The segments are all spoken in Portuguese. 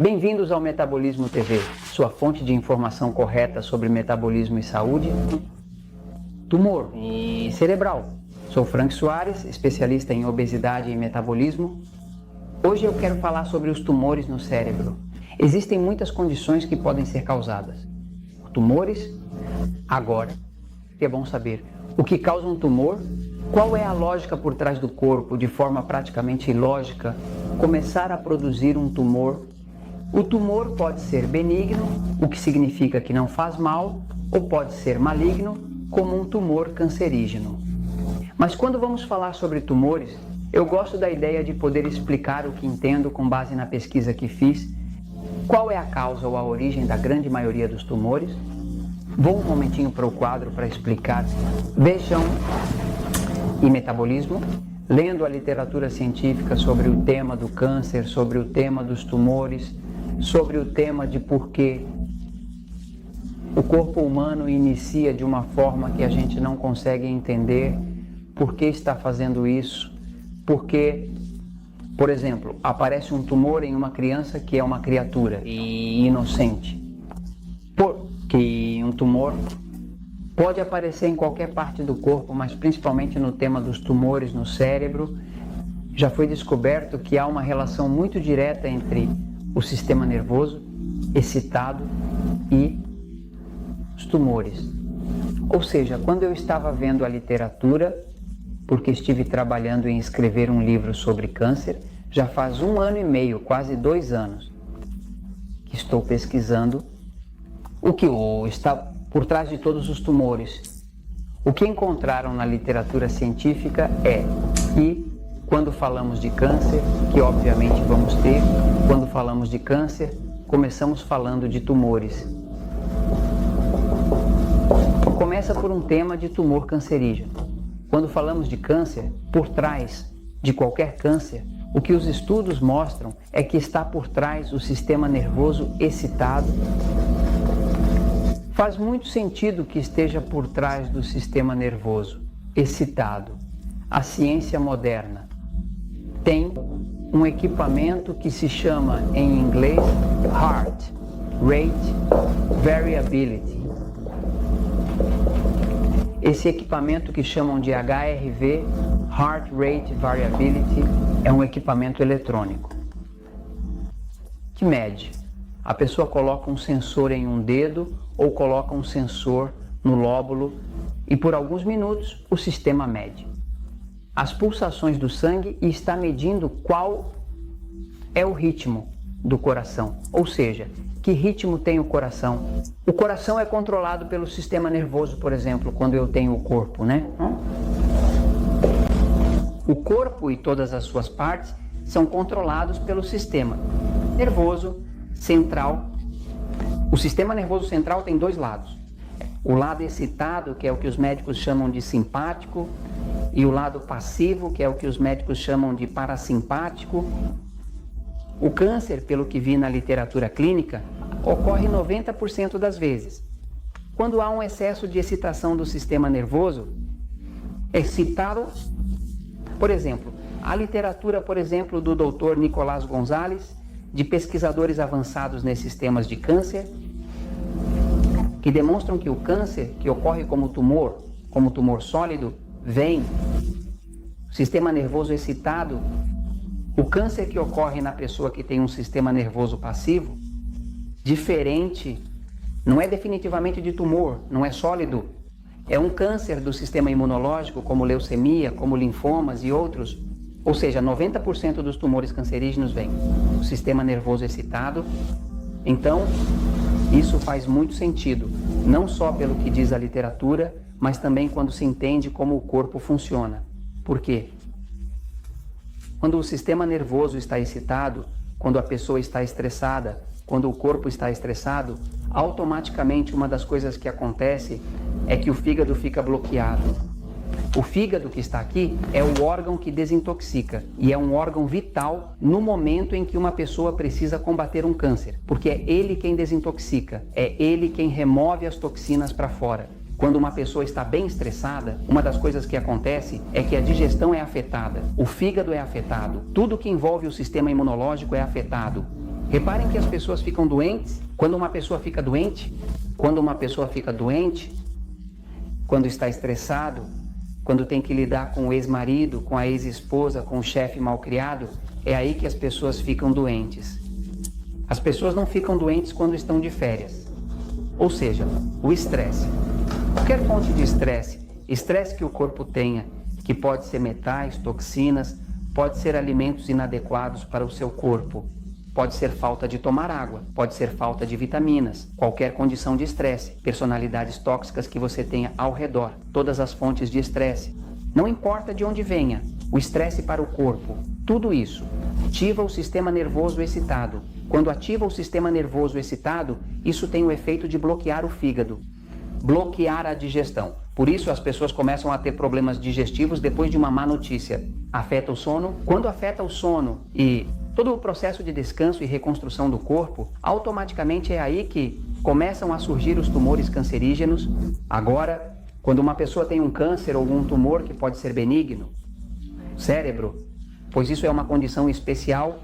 Bem-vindos ao Metabolismo TV, sua fonte de informação correta sobre metabolismo e saúde, tumor e cerebral. Sou Frank Soares, especialista em obesidade e metabolismo. Hoje eu quero falar sobre os tumores no cérebro. Existem muitas condições que podem ser causadas. Tumores? Agora, é bom saber o que causa um tumor, qual é a lógica por trás do corpo, de forma praticamente ilógica, começar a produzir um tumor. O tumor pode ser benigno, o que significa que não faz mal, ou pode ser maligno, como um tumor cancerígeno. Mas quando vamos falar sobre tumores, eu gosto da ideia de poder explicar o que entendo com base na pesquisa que fiz, qual é a causa ou a origem da grande maioria dos tumores. Vou um momentinho para o quadro para explicar vejam e metabolismo, lendo a literatura científica sobre o tema do câncer, sobre o tema dos tumores, sobre o tema de por que o corpo humano inicia de uma forma que a gente não consegue entender, por que está fazendo isso, porque, por exemplo, aparece um tumor em uma criança que é uma criatura e inocente. Porque um tumor pode aparecer em qualquer parte do corpo, mas principalmente no tema dos tumores no cérebro, já foi descoberto que há uma relação muito direta entre o sistema nervoso excitado e os tumores. Ou seja, quando eu estava vendo a literatura, porque estive trabalhando em escrever um livro sobre câncer, já faz 1 ano e meio, quase 2 anos, que estou pesquisando o que está por trás de todos os tumores. O que encontraram na literatura científica é que quando falamos de câncer, que obviamente vamos ter, quando falamos de câncer, começamos falando de tumores. Começa por um tema de tumor cancerígeno. Quando falamos de câncer, por trás de qualquer câncer, o que os estudos mostram é que está por trás o sistema nervoso excitado. Faz muito sentido que esteja por trás do sistema nervoso excitado. A ciência moderna tem um equipamento que se chama em inglês Heart Rate Variability. Esse equipamento que chamam de HRV, Heart Rate Variability, é um equipamento eletrônico que mede. A pessoa coloca um sensor em um dedo ou coloca um sensor no lóbulo e por alguns minutos o sistema mede as pulsações do sangue e está medindo qual é o ritmo do coração, ou seja, que ritmo tem o coração. O coração é controlado pelo sistema nervoso, por exemplo, quando eu tenho o corpo, né? O corpo e todas as suas partes são controlados pelo sistema nervoso central. O sistema nervoso central tem 2 lados. O lado excitado, que é o que os médicos chamam de simpático, e o lado passivo, que é o que os médicos chamam de parasimpático. O câncer, pelo que vi na literatura clínica, ocorre 90% das vezes quando há um excesso de excitação do sistema nervoso excitado. Por exemplo, a literatura, por exemplo, do Dr. Nicolás Gonzalez, de pesquisadores avançados nesses temas de câncer, que demonstram que o câncer, que ocorre como tumor sólido, vem sistema nervoso excitado. O câncer que ocorre na pessoa que tem um sistema nervoso passivo, diferente, não é definitivamente de tumor, não é sólido, é um câncer do sistema imunológico, como leucemia, como linfomas e outros. Ou seja, 90% dos tumores cancerígenos vêm do sistema nervoso excitado. Então, isso faz muito sentido, não só pelo que diz a literatura, mas também quando se entende como o corpo funciona. Por quê? Quando o sistema nervoso está excitado, quando a pessoa está estressada, quando o corpo está estressado, automaticamente uma das coisas que acontece é que o fígado fica bloqueado. O fígado que está aqui é o órgão que desintoxica e é um órgão vital no momento em que uma pessoa precisa combater um câncer, porque é ele quem desintoxica, é ele quem remove as toxinas para fora. Quando uma pessoa está bem estressada, uma das coisas que acontece é que a digestão é afetada, o fígado é afetado, tudo que envolve o sistema imunológico é afetado. Reparem que as pessoas ficam doentes. Quando uma pessoa fica doente, quando está estressado, quando tem que lidar com o ex-marido, com a ex-esposa, com o chefe mal-criado, é aí que as pessoas ficam doentes. As pessoas não ficam doentes quando estão de férias. Ou seja, o estresse. Qualquer fonte de estresse, estresse que o corpo tenha, que pode ser metais, toxinas, pode ser alimentos inadequados para o seu corpo, pode ser falta de tomar água, pode ser falta de vitaminas, qualquer condição de estresse, personalidades tóxicas que você tenha ao redor, todas as fontes de estresse. Não importa de onde venha, o estresse para o corpo, tudo isso ativa o sistema nervoso excitado. Quando ativa o sistema nervoso excitado, isso tem o efeito de bloquear o fígado, bloquear a digestão. Por isso as pessoas começam a ter problemas digestivos depois de uma má notícia. Afeta o sono. Quando afeta o sono e todo o processo de descanso e reconstrução do corpo, automaticamente é aí que começam a surgir os tumores cancerígenos. Agora, quando uma pessoa tem um câncer ou um tumor que pode ser benigno, cérebro, pois isso é uma condição especial,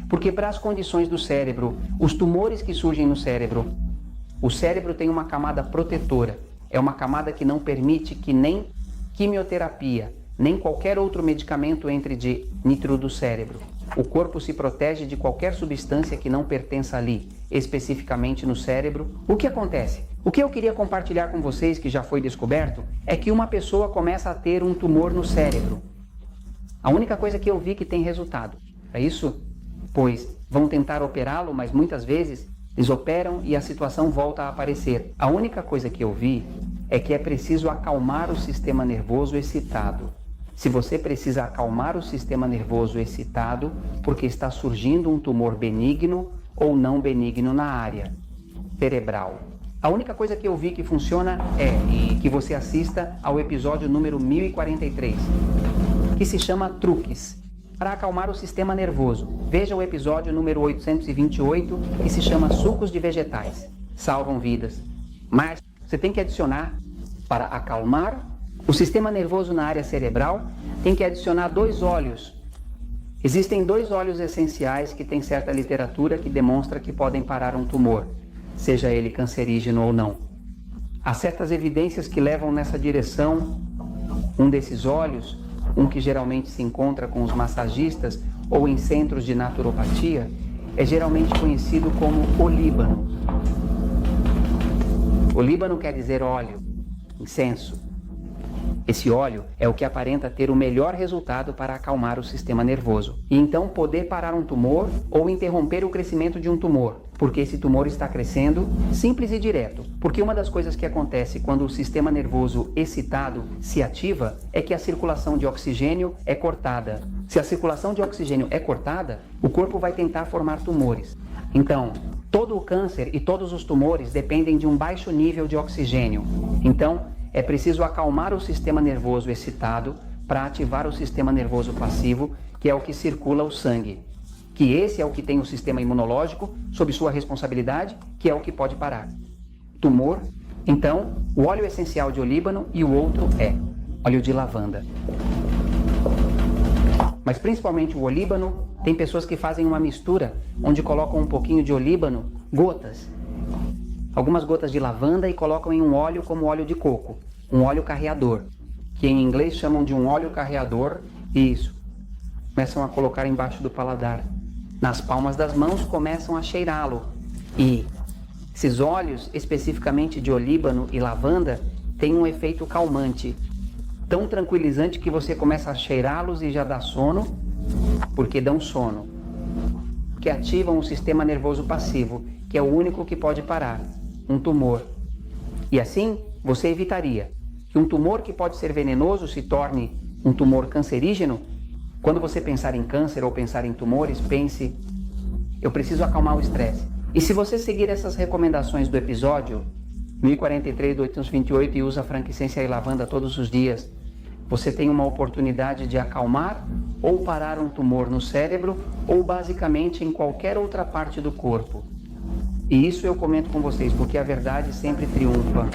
porque para as condições do cérebro, os tumores que surgem no cérebro, o cérebro tem uma camada protetora, é uma camada que não permite que nem quimioterapia, nem qualquer outro medicamento entre dentro do cérebro. O corpo se protege de qualquer substância que não pertença ali, especificamente no cérebro. O que acontece? O que eu queria compartilhar com vocês, que já foi descoberto, é que uma pessoa começa a ter um tumor no cérebro. A única coisa que eu vi que tem resultado é isso, pois vão tentar operá-lo, mas muitas vezes eles operam e a situação volta a aparecer. A única coisa que eu vi é que é preciso acalmar o sistema nervoso excitado. Se você precisa acalmar o sistema nervoso excitado porque está surgindo um tumor benigno ou não benigno na área cerebral. A única coisa que eu vi que funciona é que você assista ao episódio número 1043, que se chama Truques para acalmar o sistema nervoso. Veja o episódio número 828, que se chama Sucos de Vegetais. Salvam vidas. Mas você tem que adicionar, para acalmar o sistema nervoso na área cerebral, tem que adicionar 2 óleos. Existem 2 óleos essenciais que tem certa literatura que demonstra que podem parar um tumor, seja ele cancerígeno ou não. Há certas evidências que levam nessa direção. Um desses óleos, um que geralmente se encontra com os massagistas ou em centros de naturopatia, é geralmente conhecido como olíbano. Olíbano quer dizer óleo, incenso. Esse óleo é o que aparenta ter o melhor resultado para acalmar o sistema nervoso e então poder parar um tumor ou interromper o crescimento de um tumor, porque esse tumor está crescendo, simples e direto. Porque uma das coisas que acontece quando o sistema nervoso excitado se ativa é que a circulação de oxigênio é cortada. Se a circulação de oxigênio é cortada, o corpo vai tentar formar tumores. Então, todo o câncer e todos os tumores dependem de um baixo nível de oxigênio. Então, é preciso acalmar o sistema nervoso excitado para ativar o sistema nervoso passivo, que é o que circula o sangue. Que esse é o que tem o sistema imunológico sob sua responsabilidade, que é o que pode parar tumor. Então, o óleo essencial de olíbano e o outro é óleo de lavanda. Mas principalmente o olíbano, tem pessoas que fazem uma mistura, onde colocam um pouquinho de olíbano, gotas, algumas gotas de lavanda e colocam em um óleo como óleo de coco, um óleo carreador, que em inglês chamam de um óleo carreador, e isso. Começam a colocar embaixo do paladar. Nas palmas das mãos começam a cheirá-lo. E esses óleos, especificamente de olíbano e lavanda, têm um efeito calmante, tão tranquilizante que você começa a cheirá-los e já dá sono, porque dão sono, que ativam o sistema nervoso passivo, que é o único que pode parar um tumor. E assim, você evitaria que um tumor que pode ser venenoso se torne um tumor cancerígeno. Quando você pensar em câncer ou pensar em tumores, pense: eu preciso acalmar o estresse. E se você seguir essas recomendações do episódio 1043 do 828 e usa frankincense e lavanda todos os dias, você tem uma oportunidade de acalmar ou parar um tumor no cérebro ou basicamente em qualquer outra parte do corpo. E isso eu comento com vocês porque a verdade sempre triunfa.